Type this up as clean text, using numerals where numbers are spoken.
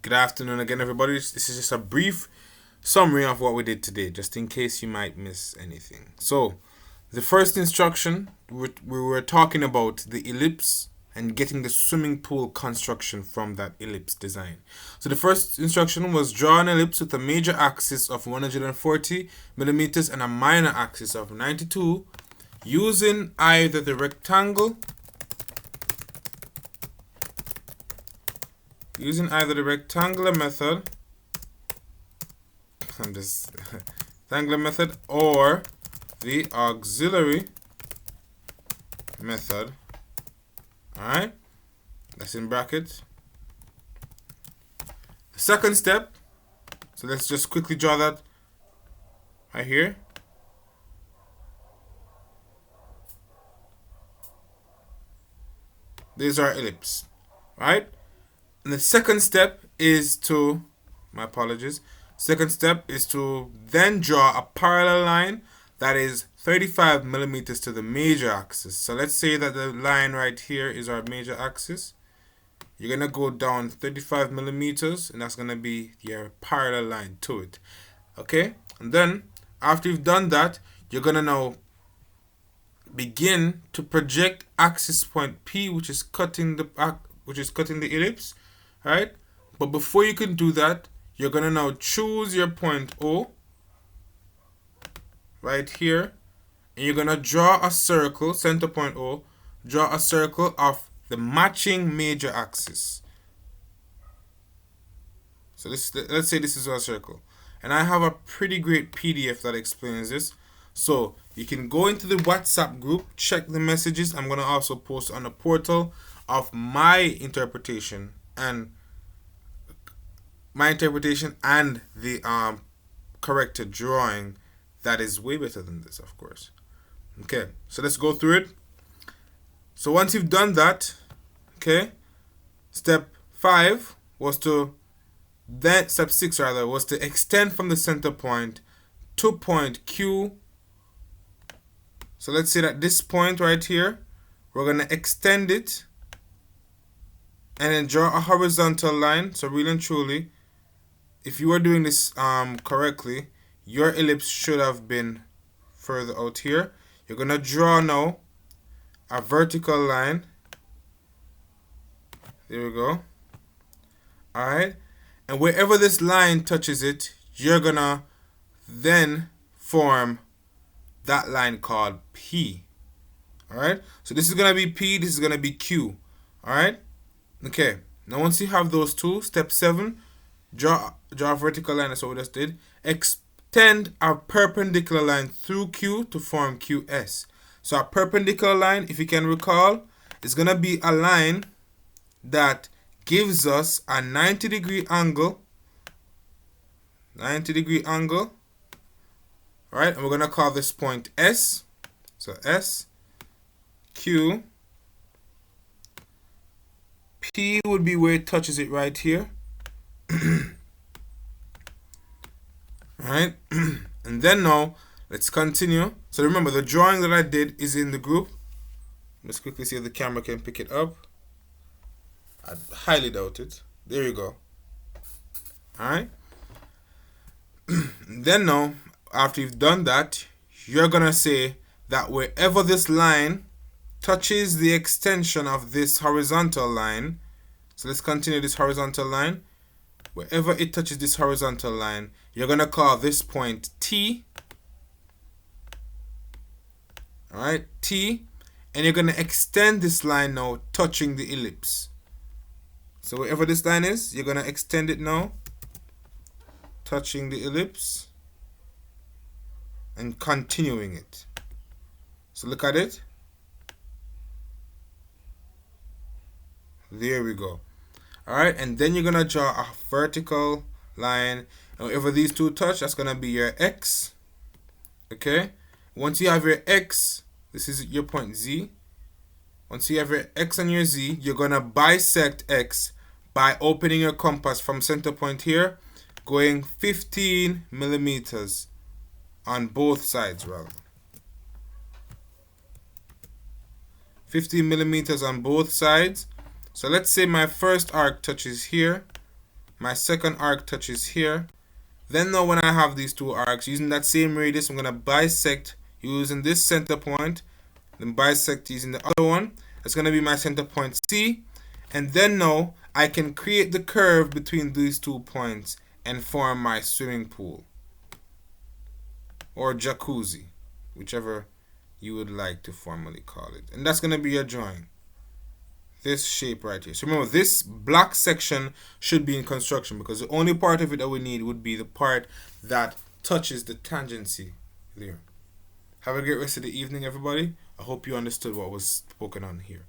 Good afternoon again, everybody. This is just a brief summary of what we did today, just in case you might miss anything. So, the first instruction, we were talking about the ellipse and getting the swimming pool construction from that ellipse design. So the first instruction was draw an ellipse with a major axis of 140 millimeters and a minor axis of 92 using either the rectangular method rectangular method or the auxiliary method. Alright, that's in brackets. The second step, so let's just quickly draw that right here. There's our ellipse, right? And the second step is to, second step is to then draw a parallel line that is 35 millimeters to the major axis. So let's say that the line right here is our major axis. You're going to go down 35 millimeters, and that's going to be your parallel line to it. Okay? And then, after you've done that, you're going to now begin to project axis point P, which is cutting the ellipse, right? But before you can do that, you're going to now choose your point O right here, and you're going to draw a circle, center point O, draw a circle of the matching major axis. So let's say this is our circle. And I have a pretty great PDF that explains this. So you can go into the WhatsApp group, check the messages. I'm going to also post on the portal of my interpretation and the corrected drawing that is way better than this, of course. Okay, so let's go through it. So once you've done that, okay, step 6 was to extend from the center point to point Q. So let's say that this point right here, we're going to extend it and then draw a horizontal line. So really and truly, if you were doing this correctly, your ellipse should have been further out here. You're going to draw now a vertical line. There we go. Alright. And wherever this line touches it, you're going to then form that line called P. Alright. So this is going to be P, this is going to be Q. Alright. Okay. Now once you have those two, step 7, draw a vertical line. That's what we just did. Extend a perpendicular line through Q to form QS. So a perpendicular line, if you can recall, is going to be a line that gives us a 90-degree angle. 90-degree angle. Alright, and we're going to call this point S. So S, Q, P would be where it touches it right here. Alright, and then now let's continue. So remember, the drawing that I did is in the group. Let's quickly see if the camera can pick it up. I highly doubt it. There you go. Alright. Then now, after you've done that, you're going to say that wherever this line touches the extension of this horizontal line, so let's continue this horizontal line. Wherever it touches this horizontal line, you're going to call this point T. Alright, T. And you're going to extend this line now, touching the ellipse. So wherever this line is, you're going to extend it now, touching the ellipse, and continuing it. So look at it. There we go. Alright, and then you're going to draw a vertical line. And wherever these two touch, that's going to be your X. Okay? Once you have your X, this is your point Z. Once you have your X and your Z, you're going to bisect X by opening your compass from center point here, going 15 millimeters on both sides, rather. 15 millimeters on both sides. So let's say my first arc touches here. My second arc touches here. Then now when I have these two arcs, using that same radius, I'm going to bisect using this center point, then bisect using the other one. That's going to be my center point C. And then now I can create the curve between these 2 points and form my swimming pool or jacuzzi, whichever you would like to formally call it. And that's going to be your drawing. This shape right here. So remember, this black section should be in construction because the only part of it that we need would be the part that touches the tangency there. Have a great rest of the evening, everybody. I hope you understood what was spoken on here.